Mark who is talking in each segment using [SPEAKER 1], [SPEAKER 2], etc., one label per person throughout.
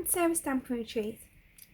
[SPEAKER 1] and Sarah's Stamping Retreat.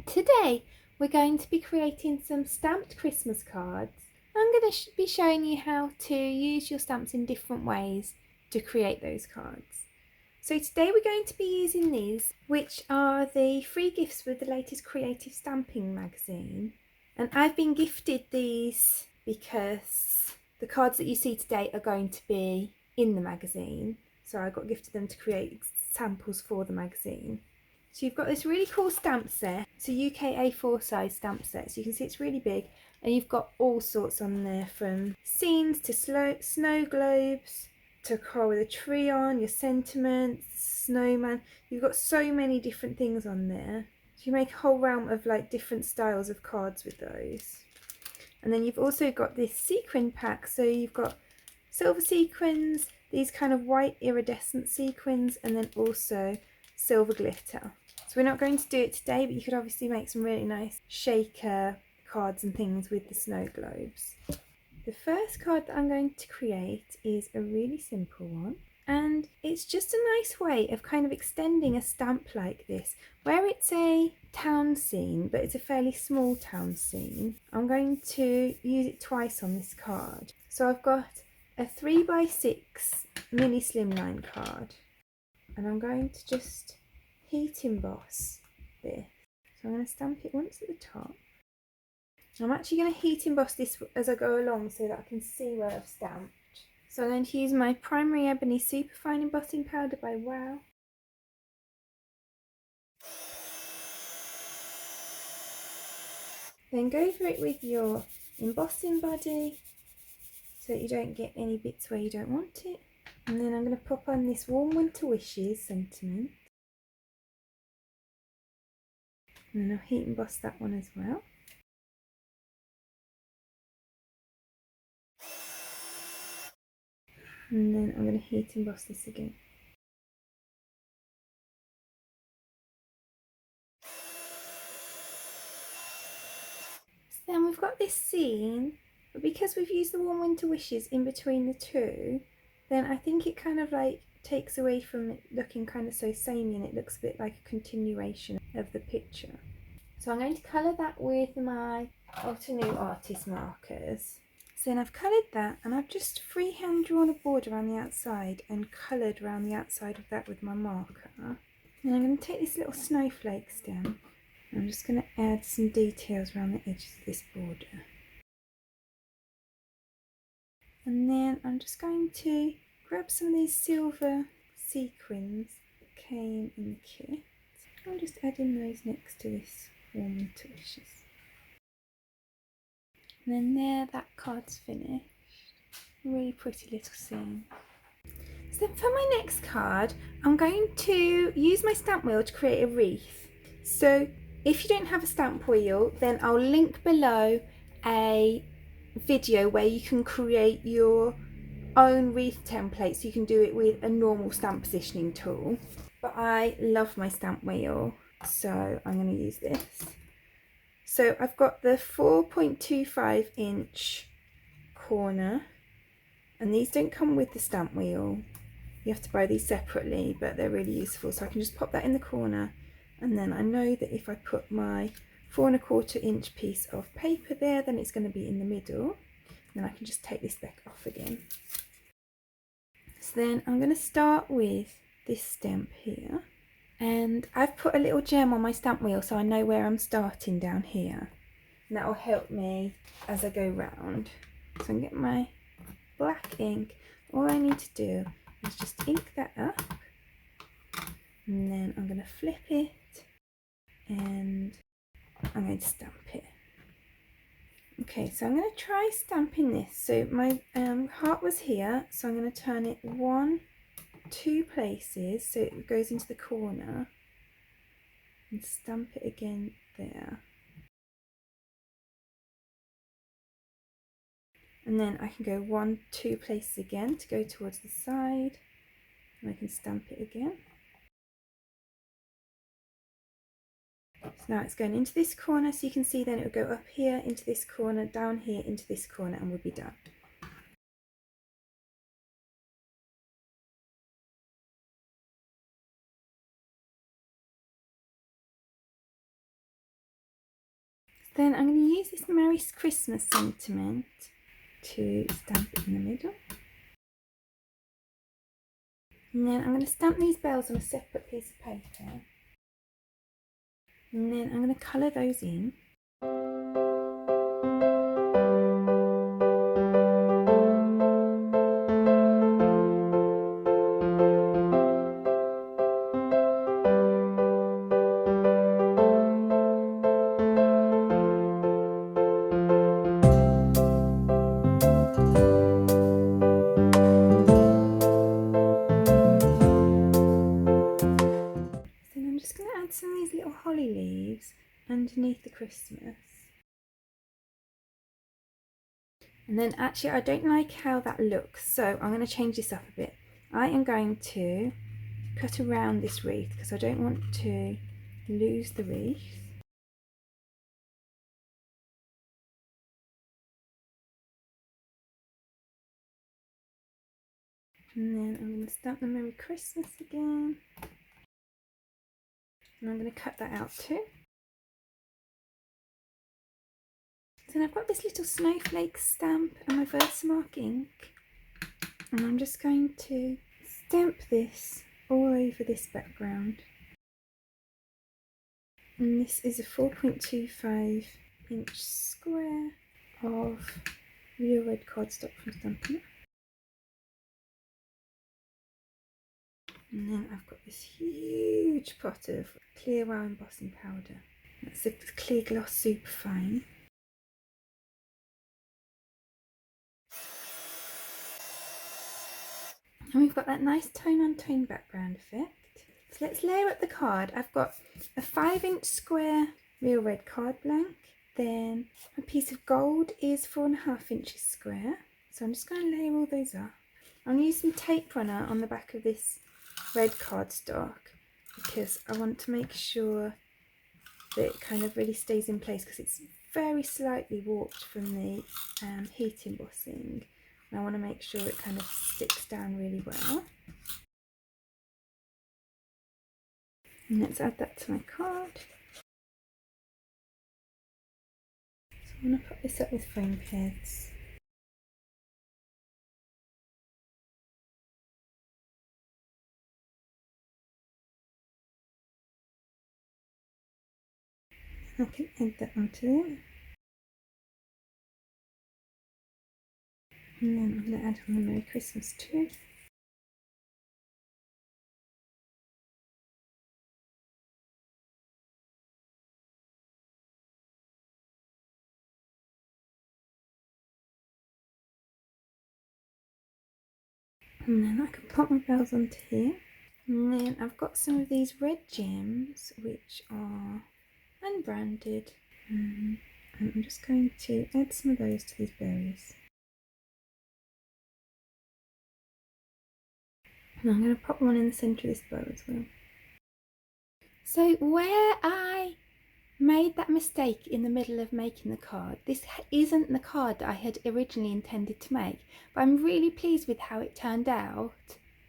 [SPEAKER 1] Today we're going to be creating some stamped Christmas cards. I'm going to be showing you how to use your stamps in different ways to create those cards. So today we're going to be using these, which are the free gifts with the latest creative stamping magazine. And I've been gifted these because the cards that you see today are going to be in the magazine. So I got gifted them to create samples for the magazine. So you've got this really cool stamp set. It's a UK A4 size stamp set. So you can see it's really big. And you've got all sorts on there, from scenes to snow globes, to a car with a tree on, your sentiments, snowman. You've got so many different things on there. So you make a whole realm of like different styles of cards with those. And then you've also got this sequin pack. So you've got silver sequins, these kind of white iridescent sequins, and then also silver glitter. So we're not going to do it today, but you could obviously make some really nice shaker cards and things with the snow globes. The first card that I'm going to create is a really simple one, and it's just a nice way of kind of extending a stamp like this, where it's a town scene, but it's a fairly small town scene. I'm going to use it twice on this card. So I've got a 3x6 mini slimline card, and I'm going to just heat emboss this. So I'm going to stamp it once at the top. I'm actually going to heat emboss this as I go along so that I can see where I've stamped. So I'm going to use my primary Ebony Superfine embossing powder by Wow. Then go over it with your embossing body so that you don't get any bits where you don't want it. And then I'm going to pop on this Warm Winter Wishes sentiment. And then I'll heat emboss that one as well. And then I'm going to heat emboss this again. So then we've got this scene, but because we've used the Warm Winter Wishes in between the two, then I think it kind of like takes away from it looking kind of so samey, and it looks a bit like a continuation of the picture. So I'm going to colour that with my Ultra New Artist markers. So then I've coloured that, and I've just freehand drawn a border around the outside and coloured around the outside of that with my marker. And I'm going to take this little snowflake stem, and I'm just going to add some details around the edges of this border. And then I'm just going to grab some of these silver sequins that came in the kit. I'll just add in those next to this Warm Winter Wishes. And then there, that card's finished. Really pretty little scene. So then for my next card, I'm going to use my stamp wheel to create a wreath. So if you don't have a stamp wheel, then I'll link below a video where you can create your own wreath template, so you can do it with a normal stamp positioning tool. But I love my stamp wheel, so I'm going to use this. So I've got the 4.25 inch corner, and these don't come with the stamp wheel. You have to buy these separately, but they're really useful. So I can just pop that in the corner, and then I know that if I put my 4.25 inch piece of paper there, then it's going to be in the middle. Then I can just take this back off again. So then I'm going to start with this stamp here. And I've put a little gem on my stamp wheel so I know where I'm starting down here. And that will help me as I go round. So I'm going to get my black ink. All I need to do is just ink that up. And then I'm going to flip it. And I'm going to stamp it. Okay, so I'm going to try stamping this. So my heart was here, so I'm going to turn it 2 places so it goes into the corner, and stamp it again there. And then I can go 2 places again to go towards the side, and I can stamp it again. So now it's going into this corner, so you can see then it will go up here into this corner, down here into this corner, and we'll be done. then I'm going to use this Merry Christmas sentiment to stamp it in the middle. And then I'm going to stamp these bells on a separate piece of paper. And then I'm going to colour those in. Some of these little holly leaves underneath the Christmas. And then actually I don't like how that looks, so I'm going to change this up a bit. I am going to cut around this wreath because I don't want to lose the wreath. And then I'm going to stamp the Merry Christmas again. And I'm going to cut that out too. So then I've got this little snowflake stamp and my Versamark ink. And I'm just going to stamp this all over this background. And this is a 4.25 inch square of real red cardstock from Stampwheel. And then I've got this huge pot of clear wow embossing powder. That's the clear gloss Superfine. And we've got that nice tone on tone background effect. So let's layer up the card. I've got a 5-inch square real red card blank. Then a piece of gold is 4.5 inches square. So I'm just going to layer all those up. I'm going to use some tape runner on the back of this red cardstock because I want to make sure that it kind of really stays in place because it's very slightly warped from the heat embossing. And I want to make sure it kind of sticks down really well. And let's add that to my card. So I'm going to put this up with foam heads. I can add that onto there. And then I'm going to add on the Merry Christmas too. And then I can pop my bells onto here. And then I've got some of these red gems which are unbranded. And I'm just going to add some of those to these berries. And I'm going to pop one in the centre of this bow as well. So where I made that mistake in the middle of making the card, this isn't the card that I had originally intended to make, but I'm really pleased with how it turned out.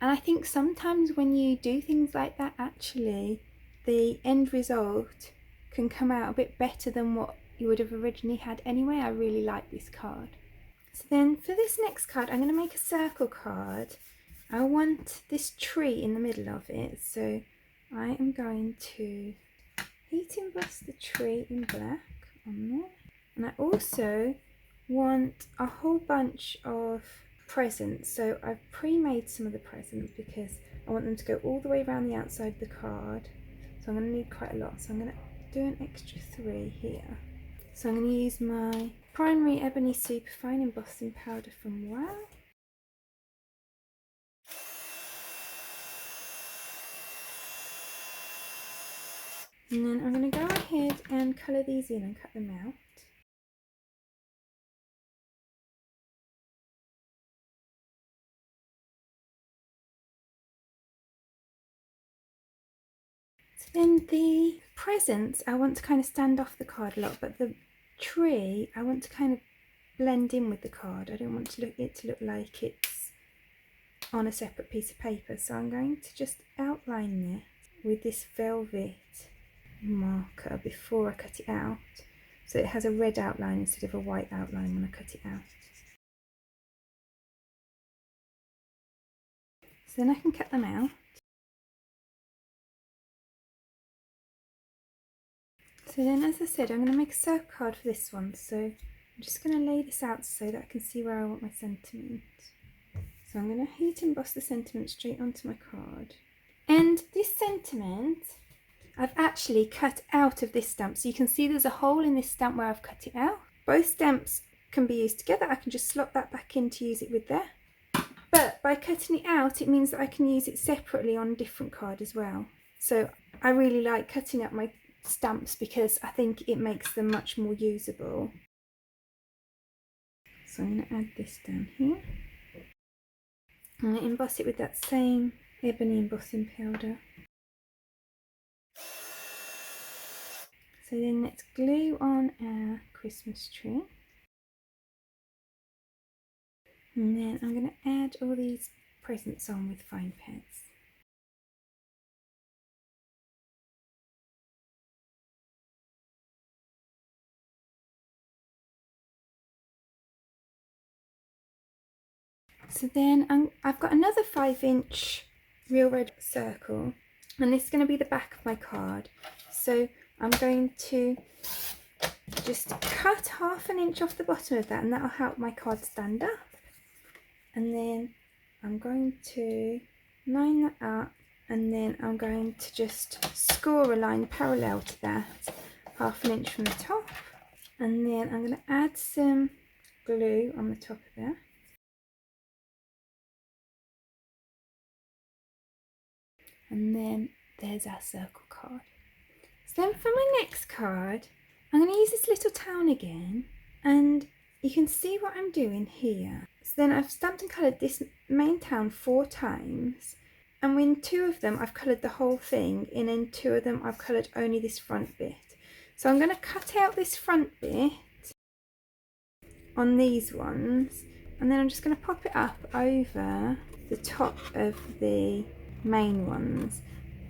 [SPEAKER 1] And I think sometimes when you do things like that, actually the end result can come out a bit better than what you would have originally had anyway. I really like this card. So then for this next card, I'm going to make a circle card. I want this tree in the middle of it, so I am going to heat emboss the tree in black on there. And I also want a whole bunch of presents, so I've pre-made some of the presents because I want them to go all the way around the outside of the card. So I'm going to need quite a lot, so I'm going to do an extra 3 here. So I'm going to use my primary Ebony Superfine embossing powder from Wow. And then I'm going to go ahead and colour these in and cut them out. So then the presents, I want to kind of stand off the card a lot, but the tree, I want to kind of blend in with the card. I don't want it to look like it's on a separate piece of paper. So I'm going to just outline this with this velvet marker before I cut it out. so it has a red outline instead of a white outline when I cut it out. So then I can cut them out. So then, as I said, I'm going to make a circle card for this one, so I'm just going to lay this out so that I can see where I want my sentiment. So I'm going to heat emboss the sentiment straight onto my card. And this sentiment, I've actually cut out of this stamp, so you can see there's a hole in this stamp where I've cut it out. Both stamps can be used together. I can just slot that back in to use it with there. But by cutting it out, it means that I can use it separately on a different card as well. So I really like cutting up my stamps because I think it makes them much more usable. So I'm going to add this down here. I'm going to emboss it with that same Ebony embossing powder. So then let's glue on our Christmas tree. And then I'm going to add all these presents on with fine pads. So then I've got another 5-inch real red circle, and this is going to be the back of my card. So I'm going to just cut 1/2 inch off the bottom of that, and that'll help my card stand up. And then I'm going to line that up, and then I'm going to just score a line parallel to that, 1/2 inch from the top. And then I'm going to add some glue on the top of there. And then there's our circle card. So then for my next card, I'm going to use this little town again, and you can see what I'm doing here. So then I've stamped and coloured this main town 4 times, and in 2 of them I've coloured the whole thing, and in 2 of them I've coloured only this front bit. So I'm going to cut out this front bit on these ones, and then I'm just going to pop it up over the top of the main ones,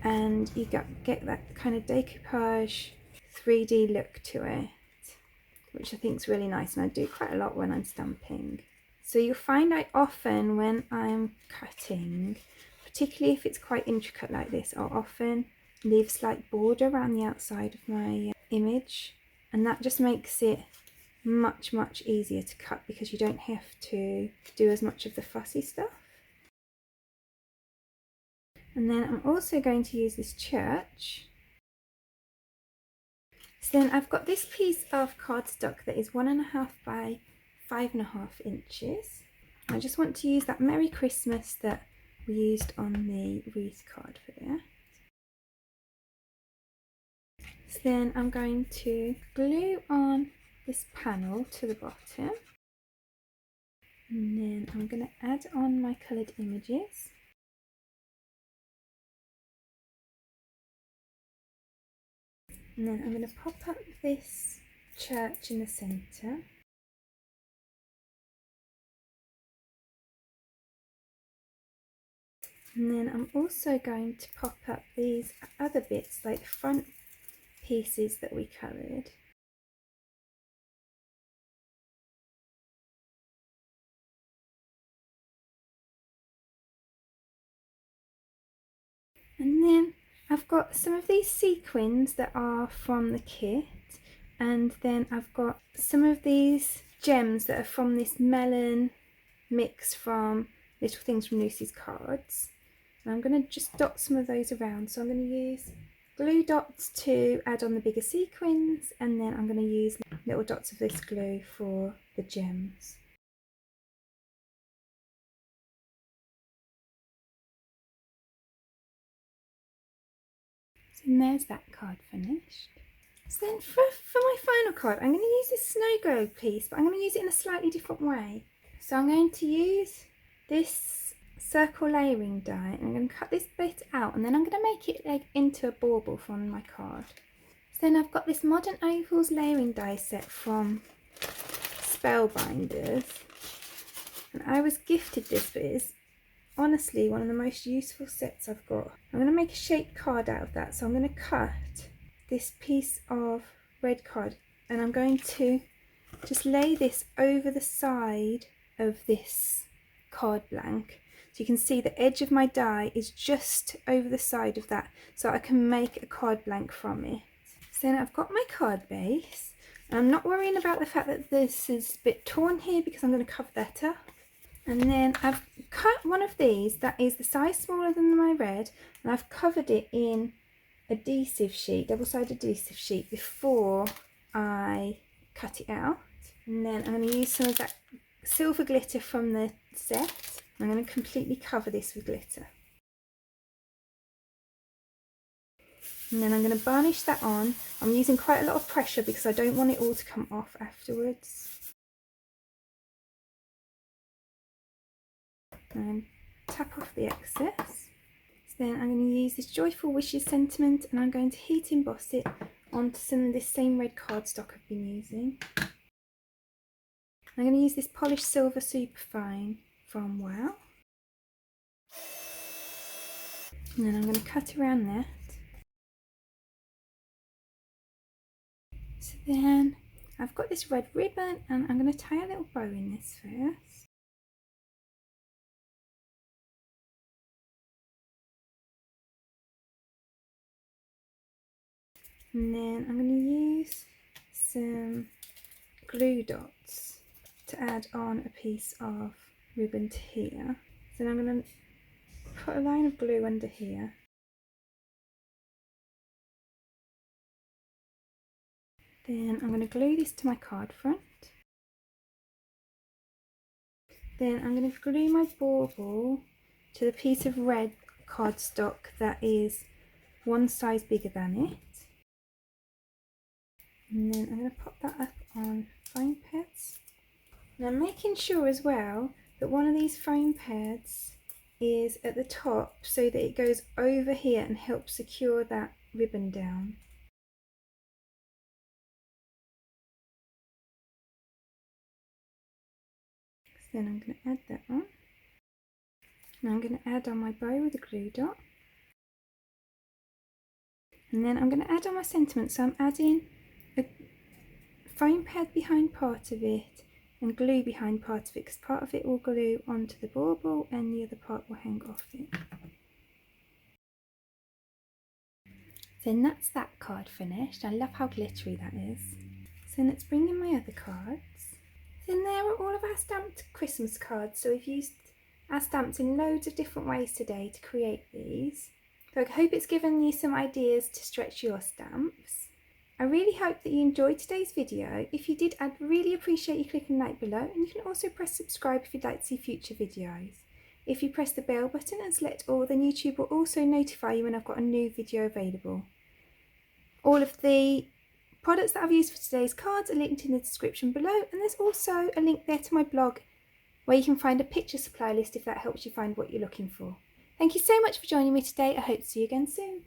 [SPEAKER 1] and you get that kind of decoupage 3D look to it, which I think is really nice, and I do quite a lot when I'm stamping. So you'll find I often, when I'm cutting, particularly if it's quite intricate like this, I'll often leave a slight border around the outside of my image, and that just makes it much easier to cut because you don't have to do as much of the fussy stuff. And then I'm also going to use this church. So then I've got this piece of cardstock that is 1.5 by 5.5 inches. I just want to use that Merry Christmas that we used on the Wreath card for there. So then I'm going to glue on this panel to the bottom, and then I'm going to add on my coloured images. And then I'm going to pop up this church in the centre. And then I'm also going to pop up these other bits, like front pieces that we coloured. And then I've got some of these sequins that are from the kit, and then I've got some of these gems that are from this melon mix from Little Things from Lucy's cards. And I'm going to just dot some of those around. So I'm going to use glue dots to add on the bigger sequins, and then I'm going to use little dots of this glue for the gems. And there's that card finished. So then for my final card, I'm going to use this snow globe piece, but I'm going to use it in a slightly different way. So I'm going to use this circle layering die, and I'm going to cut this bit out, and then I'm going to make it like into a bauble from my card. So then I've got this Modern Ovals layering die set from Spellbinders, and I was gifted this, but it's honestly one of the most useful sets I've got. I'm going to make a shaped card out of that, so I'm going to cut this piece of red card and I'm going to just lay this over the side of this card blank. So you can see the edge of my die is just over the side of that, so I can make a card blank from it. So then I've got my card base. I'm not worrying about the fact that this is a bit torn here because I'm going to cover that up. And then I've cut one of these that is the size smaller than my red, and I've covered it in adhesive sheet, double-sided adhesive sheet, before I cut it out. And then I'm going to use some of that silver glitter from the set. I'm going to completely cover this with glitter. And then I'm going to varnish that on. I'm using quite a lot of pressure because I don't want it all to come off afterwards. And tap off the excess. So then I'm going to use this Joyful Wishes sentiment, and I'm going to heat emboss it onto some of this same red cardstock I've been using. I'm going to use this polished silver Superfine from Wow. And then I'm going to cut around that. So then I've got this red ribbon, and I'm going to tie a little bow in this first. And then I'm going to use some glue dots to add on a piece of ribbon to here. So then I'm going to put a line of glue under here. Then I'm going to glue this to my card front. Then I'm going to glue my bauble to the piece of red cardstock that is one size bigger than it. And then I'm going to pop that up on foam pads. And I'm making sure as well that one of these foam pads is at the top so that it goes over here and helps secure that ribbon down. So then I'm going to add that on. Now I'm going to add on my bow with a glue dot. And then I'm going to add on my sentiment, so I'm adding a foam pad behind part of it and glue behind part of it, because part of it will glue onto the bauble and the other part will hang off it. Then that's that card finished. I love how glittery that is. So let's bring in my other cards. Then there are all of our stamped Christmas cards. So we've used our stamps in loads of different ways today to create these. So I hope it's given you some ideas to stretch your stamps. I really hope that you enjoyed today's video. If you did, I'd really appreciate you clicking like below, and you can also press subscribe if you'd like to see future videos. If you press the bell button and select all, then YouTube will also notify you when I've got a new video available. All of the products that I've used for today's cards are linked in the description below, and there's also a link there to my blog where you can find a picture supply list if that helps you find what you're looking for. Thank you so much for joining me today. I hope to see you again soon.